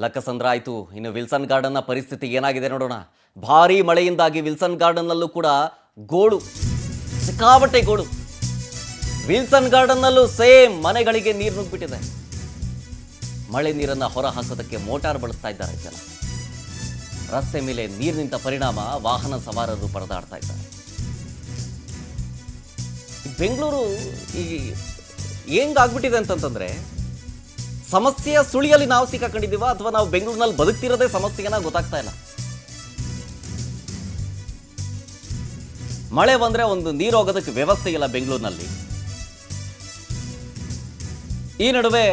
ಲಕ್ಕಸಂದ್ರ ಆಯಿತು. ಇನ್ನು ವಿಲ್ಸನ್ ಗಾರ್ಡನ್ನ ಪರಿಸ್ಥಿತಿ ಏನಾಗಿದೆ ನೋಡೋಣ. ಭಾರೀ ಮಳೆಯಿಂದಾಗಿ ವಿಲ್ಸನ್ ಗಾರ್ಡನ್ನಲ್ಲೂ ಕೂಡ ಗೋಳು, ಸಿಕ್ಕಾಪಟ್ಟೆ ಗೋಳು. ವಿಲ್ಸನ್ ಗಾರ್ಡನ್ನಲ್ಲೂ ಸೇಮ್ ಮನೆಗಳಿಗೆ ನೀರು ನುಗ್ಗಿಬಿಟ್ಟಿದೆ. ಮಳೆ ನೀರನ್ನು ಹೊರ ಹಾಕೋದಕ್ಕೆ ಮೋಟಾರ್ ಬಳಸ್ತಾ ಇದ್ದಾರೆ ಜನ. ರಸ್ತೆ ಮೇಲೆ ನೀರು ನಿಂತ ಪರಿಣಾಮ ವಾಹನ ಸವಾರರು ಪರದಾಡ್ತಾ ಇದ್ದಾರೆ. ಬೆಂಗಳೂರು ಈಗ ಹೆಂಗಾಗ್ಬಿಟ್ಟಿದೆ ಅಂತಂತಂದ್ರೆ, ಸಮಸ್ಯೆಯ ಸುಳಿಯಲ್ಲಿ ನಾವು ಸಿಕ್ಕಾಕೊಂಡಿದ್ದೀವ ಅಥವಾ ನಾವು ಬೆಂಗಳೂರಿನಲ್ಲಿ ಬದುಕ್ತಿರೋದೇ ಸಮಸ್ಯೆನ ಗೊತ್ತಾಗ್ತಾ ಇಲ್ಲ. ಮಳೆ ಬಂದ್ರೆ ಒಂದು ನೀರು ಹೋಗೋದಕ್ಕೆ ವ್ಯವಸ್ಥೆ ಇಲ್ಲ ಬೆಂಗಳೂರಿನಲ್ಲಿ. ಈ ನಡುವೆ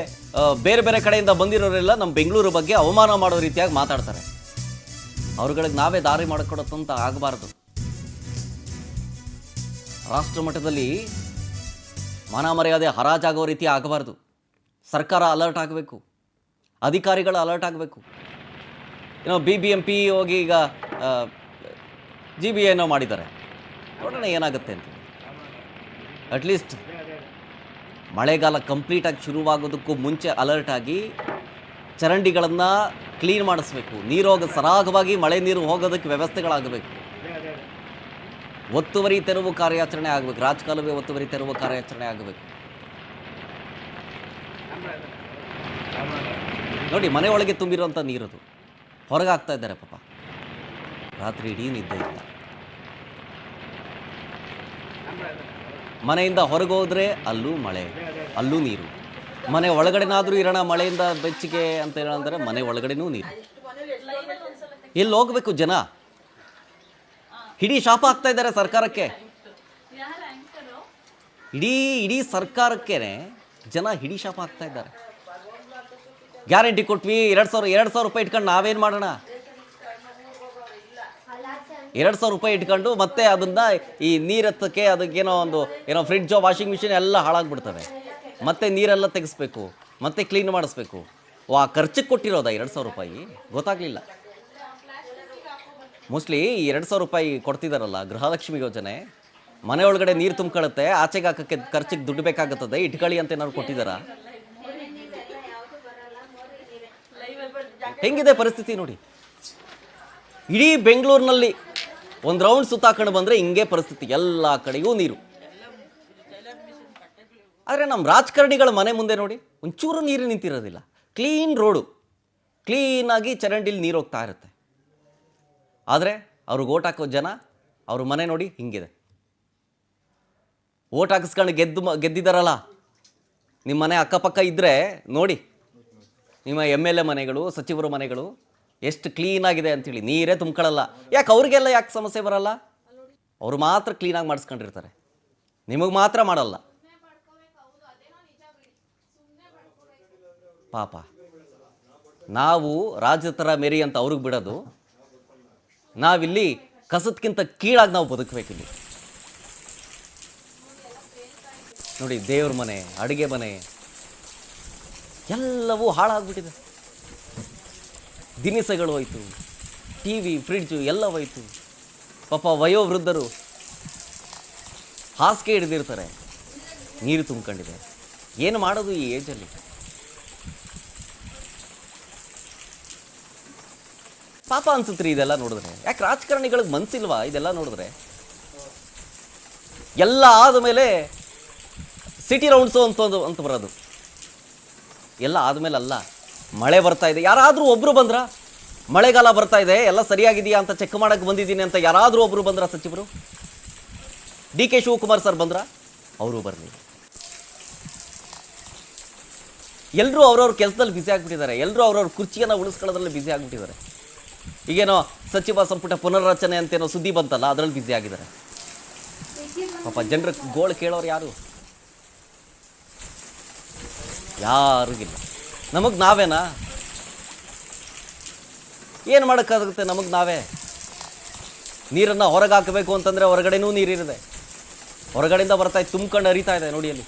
ಬೇರೆ ಬೇರೆ ಕಡೆಯಿಂದ ಬಂದಿರೋರೆಲ್ಲ ನಮ್ಮ ಬೆಂಗಳೂರು ಬಗ್ಗೆ ಅವಮಾನ ಮಾಡೋ ರೀತಿಯಾಗಿ ಮಾತಾಡ್ತಾರೆ. ಅವ್ರುಗಳಿಗೆ ನಾವೇ ದಾರಿ ಮಾಡಿಕೊಡೋದಂತ ಆಗಬಾರ್ದು. ರಾಷ್ಟ್ರ ಮಟ್ಟದಲ್ಲಿ ಮಾನ ಮರ್ಯಾದೆ ಹರಾಜಾಗೋ ರೀತಿ ಆಗಬಾರ್ದು. ಸರ್ಕಾರ ಅಲರ್ಟ್ ಆಗಬೇಕು, ಅಧಿಕಾರಿಗಳು ಅಲರ್ಟ್ ಆಗಬೇಕು. ಏನೋ BBMP ಹೋಗಿ ಈಗ GB ಏನೋ ಮಾಡಿದ್ದಾರೆ, ನೋಡೋಣ ಏನಾಗುತ್ತೆ ಅಂತ. ಅಟ್ಲೀಸ್ಟ್ ಮಳೆಗಾಲ ಕಂಪ್ಲೀಟಾಗಿ ಶುರುವಾಗೋದಕ್ಕೂ ಮುಂಚೆ ಅಲರ್ಟ್ ಆಗಿ ಚರಂಡಿಗಳನ್ನು ಕ್ಲೀನ್ ಮಾಡಿಸ್ಬೇಕು. ನೀರು ಸರಾಗವಾಗಿ ಮಳೆ ನೀರು ಹೋಗೋದಕ್ಕೆ ವ್ಯವಸ್ಥೆಗಳಾಗಬೇಕು. ಒತ್ತುವರಿ ತೆರವು ಕಾರ್ಯಾಚರಣೆ ಆಗಬೇಕು. ರಾಜಕಾಲುವೆ ಒತ್ತುವರಿ ತೆರವು ಕಾರ್ಯಾಚರಣೆ ಆಗಬೇಕು. ನೋಡಿ, ಮನೆ ಒಳಗೆ ತುಂಬಿರುವಂಥ ನೀರದು ಹೊರಗೆ ಹಾಕ್ತಾ ಇದ್ದಾರೆ ಪಾಪ. ರಾತ್ರಿ ಇಡೀ ನಿದ್ದೆ ಇಲ್ಲ. ಮನೆಯಿಂದ ಹೊರಗೆ ಹೋದ್ರೆ ಅಲ್ಲೂ ಮಳೆ, ಅಲ್ಲೂ ನೀರು. ಮನೆ ಒಳಗಡೆನಾದರೂ ಇರೋಣ, ಮಳೆಯಿಂದ ಬೆಚ್ಚಗೆ ಅಂತ ಏನಂದರೆ ಮನೆ ಒಳಗಡೆನೂ ನೀರು. ಎಲ್ಲಿ ಹೋಗ್ಬೇಕು ಜನ? ಇಡೀ ಶಾಪ ಆಗ್ತಾ ಇದ್ದಾರೆ ಸರ್ಕಾರಕ್ಕೆ. ಇಡೀ ಸರ್ಕಾರಕ್ಕೇನೆ ಜನ ಹಿಡಿ ಶಾಪ ಆಗ್ತಾ ಇದ್ದಾರೆ. ಗ್ಯಾರಂಟಿ ಕೊಟ್ವಿ, 2,000 ರೂಪಾಯಿ ಇಟ್ಕೊಂಡು ನಾವೇನು ಮಾಡೋಣ? 2,000 ರೂಪಾಯಿ ಇಟ್ಕೊಂಡು ಮತ್ತೆ ಅದನ್ನ ಈ ನೀರೆತ್ತಕ್ಕೆ ಅದಕ್ಕೇನೋ ಫ್ರಿಡ್ಜು, ವಾಷಿಂಗ್ ಮಿಷಿನ್ ಎಲ್ಲ ಹಾಳಾಗ್ಬಿಡ್ತವೆ. ಮತ್ತೆ ನೀರೆಲ್ಲ ತೆಗೆಸ್ಬೇಕು, ಮತ್ತೆ ಕ್ಲೀನ್ ಮಾಡಿಸ್ಬೇಕು. ಖರ್ಚಿಗೆ ಕೊಟ್ಟಿರೋದ 2,000 ರೂಪಾಯಿ ಗೊತ್ತಾಗಲಿಲ್ಲ. ಮೋಸ್ಟ್ಲಿ ಈ 2,000 ರೂಪಾಯಿ ಕೊಡ್ತಿದ್ದಾರಲ್ಲ ಗೃಹಲಕ್ಷ್ಮಿ ಯೋಜನೆ, ಮನೆ ಒಳಗಡೆ ನೀರು ತುಂಬ್ಕೊಳ್ಳುತ್ತೆ, ಆಚೆಗೆ ಹಾಕೋಕ್ಕೆ ಖರ್ಚಿಗೆ ದುಡ್ಡು ಬೇಕಾಗುತ್ತದೆ, ಇಟ್ಕೊಳ್ಳಿ ಅಂತ ಏನಾದ್ರು ಕೊಟ್ಟಿದ್ದಾರಾ? ಹೆಂಗಿದೆ ಪರಿಸ್ಥಿತಿ ನೋಡಿ. ಇಡೀ ಬೆಂಗಳೂರಿನಲ್ಲಿ ಒಂದು ರೌಂಡ್ ಸುತ್ತಾಕೊಂಡು ಬಂದರೆ ಹಿಂಗೆ ಪರಿಸ್ಥಿತಿ, ಎಲ್ಲ ಕಡೆಯೂ ನೀರು. ಆದರೆ ನಮ್ಮ ರಾಜಕಾರಣಿಗಳ ಮನೆ ಮುಂದೆ ನೋಡಿ ಒಂಚೂರು ನೀರು ನಿಂತಿರೋದಿಲ್ಲ. ಕ್ಲೀನ್ ರೋಡು, ಕ್ಲೀನಾಗಿ ಚರಂಡಿಲಿ ನೀರು ಹೋಗ್ತಾ ಇರುತ್ತೆ. ಆದರೆ ಅವ್ರಿಗೆ ಓಟ್ ಹಾಕೋ ಜನ, ಅವ್ರ ಮನೆ ನೋಡಿ ಹಿಂಗಿದೆ. ಓಟ್ ಹಾಕಿಸ್ಕೊಂಡು ಗೆದ್ದಿದ್ದಾರಲ್ಲ, ನಿಮ್ಮ ಮನೆ ಅಕ್ಕಪಕ್ಕ ಇದ್ದರೆ ನೋಡಿ, ನಿಮ್ಮ MLA ಮನೆಗಳು, ಸಚಿವರ ಮನೆಗಳು ಎಷ್ಟು ಕ್ಲೀನಾಗಿದೆ ಅಂಥೇಳಿ. ನೀರೇ ತುಂಬ್ಕೊಳ್ಳಲ್ಲ. ಯಾಕೆ ಅವ್ರಿಗೆಲ್ಲ ಯಾಕೆ ಸಮಸ್ಯೆ ಬರಲ್ಲ? ಅವರು ಮಾತ್ರ ಕ್ಲೀನಾಗಿ ಮಾಡಿಸ್ಕೊಂಡಿರ್ತಾರೆ, ನಿಮಗೆ ಮಾತ್ರ ಮಾಡಲ್ಲ. ಪಾಪ ನಾವು ರಾಜ್ಯದ ಥರ ಮೇರಿ ಅಂತ ಅವ್ರಿಗೆ ಬಿಡೋದು, ನಾವಿಲ್ಲಿ ಕಸದಕ್ಕಿಂತ ಕೀಳಾಗಿ ನಾವು ಬದುಕಬೇಕಿಲ್ಲಿ. ನೋಡಿ, ದೇವ್ರ ಮನೆ, ಅಡುಗೆ ಮನೆ ಎಲ್ಲವೂ ಹಾಳಾಗ್ಬಿಟ್ಟಿದೆ. ದಿನಸಗಳು ಹೋಯ್ತು, TV, ಫ್ರಿಡ್ಜು ಎಲ್ಲ ಹೋಯ್ತು. ಪಾಪ ವಯೋವೃದ್ಧರು ಹಾಸಿಗೆ ಹಿಡಿದಿರ್ತಾರೆ, ನೀರು ತುಂಬ್ಕೊಂಡಿದೆ. ಏನು ಮಾಡೋದು ಈ ಏಜಲ್ಲಿ? ಪಾಪ ಅನ್ಸುತ್ರಿ ಇದೆಲ್ಲ ನೋಡಿದ್ರೆ. ಯಾಕೆ ರಾಜಕಾರಣಿಗಳಿಗೆ ಮನಸ್ಸಿಲ್ವಾ ಇದೆಲ್ಲ ನೋಡಿದ್ರೆ? ಎಲ್ಲ ಆದಮೇಲೆ ಸಿಟಿ ರೌಂಡ್ಸು ಅಂತ ಬರೋದು. ಎಲ್ಲ ಆದಮೇಲೆ ಅಲ್ಲ, ಮಳೆ ಬರ್ತಾ ಇದೆ. ಯಾರಾದರೂ ಒಬ್ಬರು ಬಂದ್ರ? ಮಳೆಗಾಲ ಬರ್ತಾ ಇದೆ, ಎಲ್ಲ ಸರಿಯಾಗಿದೆಯಾ ಅಂತ ಚೆಕ್ ಮಾಡೋಕ್ಕೆ ಬಂದಿದ್ದೀನಿ ಅಂತ ಯಾರಾದರೂ ಒಬ್ಬರು ಬಂದ್ರ? ಸಚಿವರು DK ಶಿವಕುಮಾರ್ ಸರ್ ಬಂದ್ರ? ಅವರು ಬರಲಿಲ್ಲ. ಎಲ್ಲರೂ ಅವ್ರವ್ರ ಕೆಲಸದಲ್ಲಿ ಬ್ಯುಸಿ ಆಗಿಬಿಟ್ಟಿದ್ದಾರೆ. ಎಲ್ಲರೂ ಅವ್ರವ್ರ ಕುರ್ಚಿಯನ್ನು ಉಳಿಸ್ಕೊಳ್ಳೋದ್ರಲ್ಲಿ ಬ್ಯುಸಿ ಆಗಿಬಿಟ್ಟಿದ್ದಾರೆ. ಈಗೇನೋ ಸಚಿವ ಸಂಪುಟ ಪುನರ್ರಚನೆ ಅಂತೇನೋ ಸುದ್ದಿ ಬಂತಲ್ಲ, ಅದರಲ್ಲಿ ಬ್ಯುಸಿ ಆಗಿದ್ದಾರೆ. ಪಾಪ ಜನರ ಗೋಳು ಕೇಳೋರು ಯಾರಿಗಿಲ್ಲ. ನಮಗೆ ನಾವೇನಾ? ಏನು ಮಾಡೋಕ್ಕಾಗುತ್ತೆ? ನಮಗೆ ನಾವೇ ನೀರನ್ನು ಹೊರಗೆ ಹಾಕಬೇಕು ಅಂತಂದರೆ ಹೊರಗಡೆನೂ ನೀರಿದೆ, ಹೊರಗಡೆಯಿಂದ ಬರ್ತಾ ಇದೆ, ತುಂಬ್ಕೊಂಡು ಹರಿತಾ ಇದೆ. ನೋಡಿ ಅಲ್ಲಿ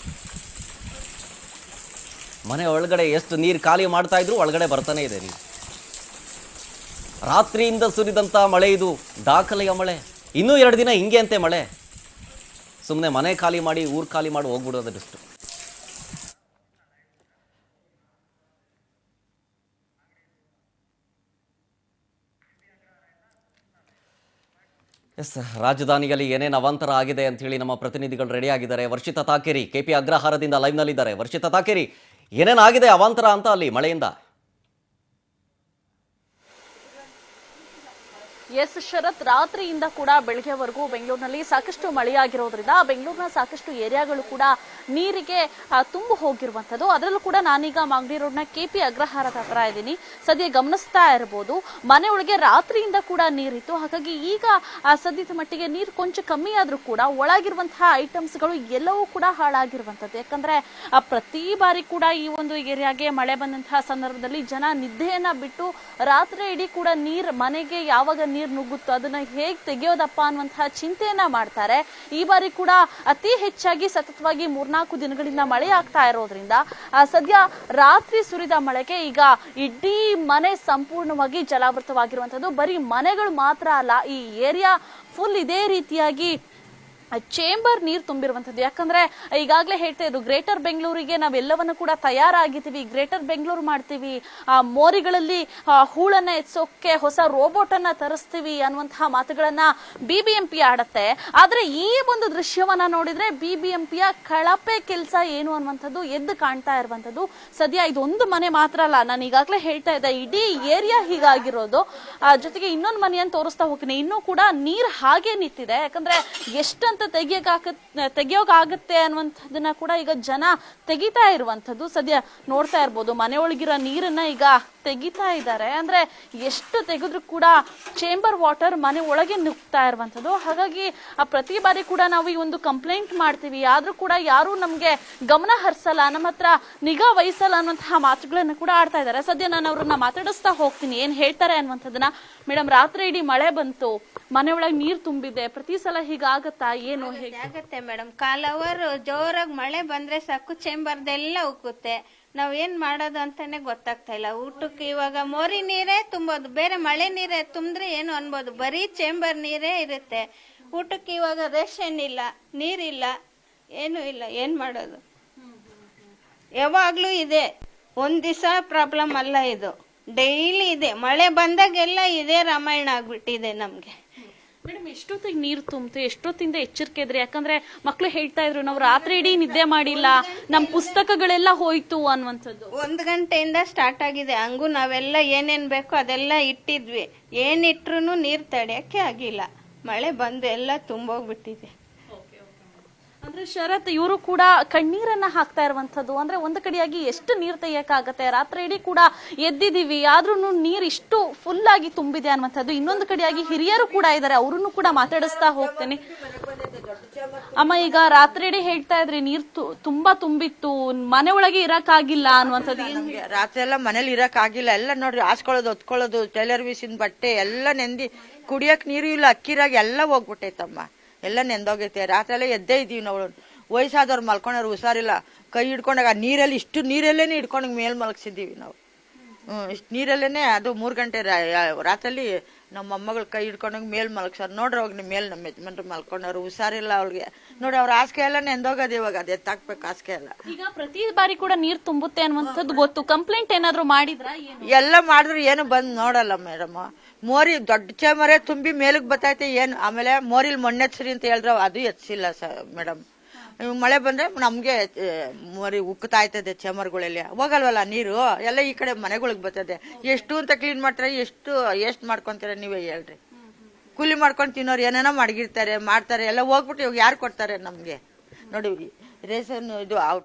ಮನೆ ಒಳಗಡೆ ಎಷ್ಟು ನೀರು ಖಾಲಿ ಮಾಡ್ತಾ ಇದ್ರು ಒಳಗಡೆ ಬರ್ತಾನೆ ಇದೆ ನೀರು. ರಾತ್ರಿಯಿಂದ ಸುರಿದಂಥ ಮಳೆ ಇದು ದಾಖಲೆಯ ಮಳೆ. ಇನ್ನೂ 2 ದಿನ ಹಿಂಗೆ ಅಂತೆ ಮಳೆ. ಸುಮ್ಮನೆ ಮನೆ ಖಾಲಿ ಮಾಡಿ, ಊರು ಖಾಲಿ ಮಾಡಿ ಹೋಗ್ಬಿಡೋದು ಬೆಸ್ಟ್. ಎಸ್, ರಾಜಧಾನಿಯಲ್ಲಿ ಏನೇನು ಅವಾಂತರ ಆಗಿದೆ ಅಂತ ಹೇಳಿ ನಮ್ಮ ಪ್ರತಿನಿಧಿಗಳು ರೆಡಿ ಆಗಿದ್ದಾರೆ. ವರ್ಷಿತಾ ತಾಕೇರಿ ಕೆಪಿ ಅಗ್ರಹಾರದಿಂದ ಲೈವ್ನಲ್ಲಿದ್ದಾರೆ. ವರ್ಷಿತಾ ತಾಕೇರಿ, ಏನೇನಾಗಿದೆ ಅವಾಂತರ ಅಂತ ಅಲ್ಲಿ ಮಳೆಯಿಂದ? ಎಸ್ ಶರತ್, ರಾತ್ರಿಯಿಂದ ಕೂಡ ಬೆಳಗ್ಗೆವರೆಗೂ ಬೆಂಗಳೂರಿನಲ್ಲಿ ಸಾಕಷ್ಟು ಮಳೆಯಾಗಿರೋದ್ರಿಂದ ಬೆಂಗಳೂರಿನ ಸಾಕಷ್ಟು ಏರಿಯಾಗಳು ಕೂಡ ನೀರಿಗೆ ತುಂಬಿ ಹೋಗಿರುವಂಥದ್ದು. ಅದರಲ್ಲೂ ಕೂಡ ನಾನೀಗ ಮಾಗಡಿ ರೋಡ್ನ ಕೆಪಿ ಅಗ್ರಹಾರದ ಹತ್ರ ಇದ್ದೀನಿ. ಸದ್ಯ ಗಮನಿಸ್ತಾ ಇರಬಹುದು, ಮನೆ ಒಳಗೆ ರಾತ್ರಿಯಿಂದ ಕೂಡ ನೀರಿತ್ತು. ಹಾಗಾಗಿ ಈಗ ಸದ್ಯದ ಮಟ್ಟಿಗೆ ನೀರು ಕೊಂಚ ಕಮ್ಮಿ ಆದ್ರೂ ಕೂಡ ಒಳಗಿರುವಂತಹ ಐಟಮ್ಸ್ಗಳು ಎಲ್ಲವೂ ಕೂಡ ಹಾಳಾಗಿರುವಂಥದ್ದು. ಯಾಕಂದ್ರೆ ಪ್ರತಿ ಬಾರಿ ಕೂಡ ಈ ಒಂದು ಏರಿಯಾಗೆ ಮಳೆ ಬಂದಂತಹ ಸಂದರ್ಭದಲ್ಲಿ ಜನ ನಿದ್ದೆಯನ್ನ ಬಿಟ್ಟು ರಾತ್ರಿ ಇಡೀ ಕೂಡ ಮನೆಗೆ ಯಾವಾಗ ನೀರು ನುಗ್ಗುತ್ತೋ ಅದನ್ನ ಹೇಗೆ ತೆಗೆಯೋದಪ್ಪ ಅನ್ನುವಂತಹ ಚಿಂತೆಯನ್ನ ಮಾಡ್ತಾರೆ. ಈ ಬಾರಿ ಕೂಡ ಅತಿ ಹೆಚ್ಚಾಗಿ ಸತತವಾಗಿ 3-4 ದಿನಗಳಿಂದ ಮಳೆ ಆಗ್ತಾ ಇರೋದ್ರಿಂದ ಸದ್ಯ ರಾತ್ರಿ ಸುರಿದ ಮಳೆಗೆ ಈಗ ಇಡೀ ಮನೆ ಸಂಪೂರ್ಣವಾಗಿ ಜಲಾವೃತವಾಗಿರುವಂತದ್ದು. ಬರೀ ಮನೆಗಳು ಮಾತ್ರ ಅಲ್ಲ, ಈ ಏರಿಯಾ ಫುಲ್ ಇದೇ ರೀತಿಯಾಗಿ ಚೇಂಬರ್ ನೀರು ತುಂಬಿರುವಂತದ್ದು. ಯಾಕಂದ್ರೆ ಈಗಾಗಲೇ ಹೇಳ್ತಾ ಇದ್ರು, ಗ್ರೇಟರ್ ಬೆಂಗಳೂರಿಗೆ ನಾವೆಲ್ಲವನ್ನು ಕೂಡ ತಯಾರಾಗಿದ್ದೀವಿ, ಗ್ರೇಟರ್ ಬೆಂಗಳೂರು ಮಾಡ್ತೀವಿ, ಮೋರಿಗಳಲ್ಲಿ ಹೂಳನ್ನ ಎತ್ಸೋಕೆ ಹೊಸ ರೋಬೋಟ್ ಅನ್ನ ತರಿಸ್ತೀವಿ ಅನ್ನುವಂತಹ ಮಾತುಗಳನ್ನ ಬಿಬಿಎಂಪಿ ಆಡತ್ತೆ. ಆದ್ರೆ ಈ ಒಂದು ದೃಶ್ಯವನ್ನ ನೋಡಿದ್ರೆ ಬಿಬಿಎಂಪಿಯ ಕಳಪೆ ಕೆಲಸ ಏನು ಅನ್ನುವಂಥದ್ದು ಎದ್ದು ಕಾಣ್ತಾ ಇರುವಂತದ್ದು. ಸದ್ಯ ಇದೊಂದು ಮನೆ ಮಾತ್ರ ಅಲ್ಲ, ನಾನು ಈಗಾಗಲೇ ಹೇಳ್ತಾ ಇದ್ದೆ, ಇಡೀ ಏರಿಯಾ ಹೀಗಾಗಿರೋದು. ಜೊತೆಗೆ ಇನ್ನೊಂದು ಮನೆಯನ್ನು ತೋರಿಸ್ತಾ ಹೋಗ್ತೀನಿ, ಇನ್ನೂ ಕೂಡ ನೀರ್ ಹಾಗೆ ನಿಂತಿದೆ. ಯಾಕಂದ್ರೆ ಎಷ್ಟಂತ ತೆಗಿಯೋಕಾಗತ್ತೆ ಅನ್ನುವಂಥದ್ದನ್ನ ಕೂಡ ಈಗ ಜನ ತೆಗಿತಾ ಇರುವಂತದ್ದು. ಸದ್ಯ ನೋಡ್ತಾ ಇರ್ಬೋದು, ಮನೆಯೊಳಗಿರೋ ನೀರನ್ನ ಈಗ ತೆಗಿತಾ ಇದ್ದಾರೆ. ಅಂದ್ರೆ ಎಷ್ಟು ತೆಗೆದ್ರು ಕೂಡ ಚೇಂಬರ್ ವಾಟರ್ ಮನೆ ಒಳಗೆ ನುಗ್ತಾ ಇರುವಂತದ್ದು. ಹಾಗಾಗಿ ಪ್ರತಿ ಬಾರಿ ಕೂಡ ನಾವು ಈ ಒಂದು ಕಂಪ್ಲೇಂಟ್ ಮಾಡ್ತೀವಿ, ಆದ್ರೂ ಕೂಡ ಯಾರು ನಮ್ಗೆ ಗಮನ ಹರಿಸಲ್ಲ, ನಮ್ಮ ಹತ್ರ ನಿಗಾ ವಹಿಸಲ್ಲ ಅನ್ನುವಂತಹ ಮಾತುಗಳನ್ನ ಕೂಡ ಆಡ್ತಾ ಇದ್ದಾರೆ. ಸದ್ಯ ನಾನು ಅವ್ರನ್ನ ಮಾತಾಡಿಸ್ತಾ ಹೋಗ್ತೀನಿ, ಏನ್ ಹೇಳ್ತಾರೆ ಅನ್ನುವಂಥದ್ದನ್ನ. ಮೇಡಮ್, ರಾತ್ರಿ ಇಡೀ ಮಳೆ ಬಂತು, ಮನೆ ಒಳಗೆ ನೀರ್ ತುಂಬಿದೆ, ಪ್ರತಿ ಸಲ ಹೀಗಾಗತ್ತಾ, ಏನು ಆಗತ್ತೆ ಮೇಡಮ್? ಕಾಲ್ ಅವರ್ ಜೋರಾಗಿ ಮಳೆ ಬಂದ್ರೆ ಸಾಕು, ಚೇಂಬರ್ದೆಲ್ಲ ಉಕ್ಕುತ್ತೆ. ನಾವ್ ಏನ್ ಮಾಡೋದು ಅಂತಾನೆ ಗೊತ್ತಾಗ್ತಾ ಇಲ್ಲ. ಊಟಕ್ಕೆ ಇವಾಗ ಮೋರಿ ನೀರೇ ತುಂಬೋದು, ಬೇರೆ ಮಳೆ ನೀರೇ ತುಂಬಿದ್ರೆ ಏನು ಅನ್ಬೋದು, ಬರೀ ಚೇಂಬರ್ ನೀರೇ ಇರುತ್ತೆ. ಊಟಕ್ಕೆ ಇವಾಗ ರೇಷನ್ ಇಲ್ಲ, ನೀರಿಲ್ಲ, ಏನು ಇಲ್ಲ, ಏನ್ ಮಾಡೋದು? ಯಾವಾಗ್ಲೂ ಇದೆ, ಒಂದ್ ದಿವಸ ಪ್ರಾಬ್ಲಮ್ ಅಲ್ಲ ಇದು, ಡೈಲಿ ಇದೆ. ಮಳೆ ಬಂದಾಗೆಲ್ಲ ಇದೇ ರಾಮಾಯಣ ಆಗ್ಬಿಟ್ಟಿದೆ ನಮ್ಗೆ. ಮೇಡಮ್, ಎಷ್ಟೊತ್ತಿಗೆ ನೀರು ತುಂಬಿತು, ಎಷ್ಟೊತ್ತಿಂದ ಎಚ್ಚರಿಕೆ ಇದ್ರಿ? ಯಾಕಂದ್ರೆ ಮಕ್ಳು ಹೇಳ್ತಾ ಇದ್ರು, ನಾವು ರಾತ್ರಿ ಇಡೀ ನಿದ್ದೆ ಮಾಡಿಲ್ಲ, ನಮ್ ಪುಸ್ತಕಗಳೆಲ್ಲ ಹೋಯ್ತು ಅನ್ನುವಂಥದ್ದು. 1 ಗಂಟೆಯಿಂದ ಸ್ಟಾರ್ಟ್ ಆಗಿದೆ. ಹಂಗೂ ನಾವೆಲ್ಲ ಏನೇನ್ ಬೇಕೋ ಅದೆಲ್ಲ ಇಟ್ಟಿದ್ವಿ, ಏನಿಟ್ರು ನೀರ್ ತಡೆಯಕ್ಕೆ ಆಗಿಲ್ಲ. ಮಳೆ ಬಂದು ಎಲ್ಲ ತುಂಬೋಗ್ಬಿಟ್ಟಿದೆ. ಅಂದ್ರೆ ಶರತ್, ಇವರು ಕೂಡ ಕಣ್ಣೀರನ್ನ ಹಾಕ್ತಾ ಇರುವಂತದ್ದು. ಅಂದ್ರೆ ಒಂದು ಕಡೆಯಾಗಿ ಎಷ್ಟು ನೀರ್ ತೆಗಿಯಕ್ಕಾಗತ್ತೆ, ರಾತ್ರಿ ಇಡೀ ಕೂಡ ಎದ್ದಿದೀವಿ, ಆದ್ರೂ ನೀರ್ ಇಷ್ಟು ಫುಲ್ ಆಗಿ ತುಂಬಿದೆ ಅನ್ನುವಂಥದ್ದು. ಇನ್ನೊಂದು ಕಡೆಯಾಗಿ ಹಿರಿಯರು ಕೂಡ ಇದ್ದಾರೆ, ಅವ್ರನ್ನು ಕೂಡ ಮಾತಾಡಿಸ್ತಾ ಹೋಗ್ತೇನೆ. ಅಮ್ಮ, ಈಗ ರಾತ್ರಿ ಇಡೀ ಹೇಳ್ತಾ ಇದ್ರಿ ನೀರ್ ತುಂಬಾ ತುಂಬಿತ್ತು, ಮನೆ ಒಳಗೆ ಇರಕ್ ಆಗಿಲ್ಲ ಅನ್ನುವಂಥದ್ದು. ರಾತ್ರಿ ಎಲ್ಲ ಮನೇಲಿ ಇರಕ್ ಆಗಿಲ್ಲ. ಎಲ್ಲ ನೋಡ್ರಿ, ಹಾಸ್ಕೊಳ್ಳೋದು, ಹೊತ್ಕೊಳ್ಳೋದು, ಟೈಲರ್ ಮಿಷಿನ್ ಬಟ್ಟೆ ಎಲ್ಲ ನೆಂದಿ, ಕುಡಿಯಕ್ ನೀರು ಇಲ್ಲ, ಅಕ್ಕಿರಾಗಿ ಎಲ್ಲ ಹೋಗ್ಬಿಟ್ಟೈತಮ್ಮ, ಎಲ್ಲ ನೆಂದೋಗೈತೆ. ರಾತ್ರಿ ಎಲ್ಲ ಎದ್ದೇ ಇದೀವಿ ನಾವು. ವಯಸ್ಸಾದವ್ರು ಮಲ್ಕೊಂಡವ್ರು ಹುಷಾರಿಲ್ಲ, ಕೈ ಹಿಡ್ಕೊಂಡಾಗ ನೀರಲ್ಲಿ, ಇಷ್ಟು ನೀರಲ್ಲೇನೆ ಹಿಡ್ಕೊಂಡ್ ಮೇಲ್ ಮಲಗಿಸಿದೀವಿ ನಾವು. ಇಷ್ಟು ನೀರಲ್ಲೇನೆ, ಅದು 3 ಗಂಟೆ ರಾತ್ರಿ ನಮ್ಮ ಮೊಮ್ಮಗಳು ಕೈ ಹಿಡ್ಕೊಂಡಾಗ ಮೇಲ್ ಮಲಗ್ಸಾರ. ನೋಡ್ರಿ ಹೋಗಿ ನಿಮ್ ಮೇಲ್ ನಮ್ಮ ಯಜಮಾನ್ರು ಮಲ್ಕೊಂಡವ್ರು, ಹುಷಾರಿಲ್ಲ ಅವ್ರಿಗೆ. ನೋಡಿ, ಅವ್ರ ಹಾಸಿಗೆ ಎಲ್ಲ ನೆಂದೋಗದ, ಇವಾಗ ಅದ್ ಎತ್ತಾಕ್ಬೇಕು ಹಾಸಿಗೆ ಎಲ್ಲ. ಈಗ ಪ್ರತಿ ಬಾರಿ ಕೂಡ ನೀರ್ ತುಂಬುತ್ತೆ ಅನ್ನುವಂಥದ್ದು ಗೊತ್ತು, ಕಂಪ್ಲೇಂಟ್ ಏನಾದ್ರು ಮಾಡಿದ್ರ? ಎಲ್ಲ ಮಾಡಿದ್ರು ಏನು ಬಂದ್ ನೋಡಲ್ಲ ಮೇಡಮ್. ಮೋರಿ ದೊಡ್ಡ ಚೇಮರೇ ತುಂಬಿ ಮೇಲಕ್ ಬತ್ತೈತೆ, ಏನು ಆಮೇಲೆ ಮೋರಿಲ್ ಮಣ್ಣೆತ್ಸ್ರಿ ಅಂತ ಹೇಳಿದ್ರ, ಅದು ಎತ್ಸಿಲ್ಲ ಮೇಡಮ್. ಮಳೆ ಬಂದ್ರೆ ನಮ್ಗೆ ಮೋರಿ ಉಕ್ಕುತ್ತಾ ಇರ್ತದೆ, ಚೇಮರ್ಗಳಲ್ಲಿ ಹೋಗಲ್ವಲ್ಲ ನೀರು, ಎಲ್ಲ ಈ ಕಡೆ ಮನೆಗಳಿಗೆ ಬರ್ತದೆ. ಎಷ್ಟು ಅಂತ ಕ್ಲೀನ್ ಮಾಡ್ತಾರೆ, ಎಷ್ಟು ಮಾಡ್ಕೊಂತೀರ ನೀವೇ ಹೇಳ್ರಿ? ಕೂಲಿ ಮಾಡ್ಕೊಂಡು ತಿನ್ನೋರು ಏನೇನೋ ಮಡಗಿರ್ತಾರೆ, ಮಾಡ್ತಾರೆ, ಎಲ್ಲ ಹೋಗ್ಬಿಟ್ಟು ಇವಾಗ ಯಾರು ಕೊಡ್ತಾರೆ ನಮ್ಗೆ? ನೋಡಿ, ರೇಷನ್ ಇದು ಅವ್ರ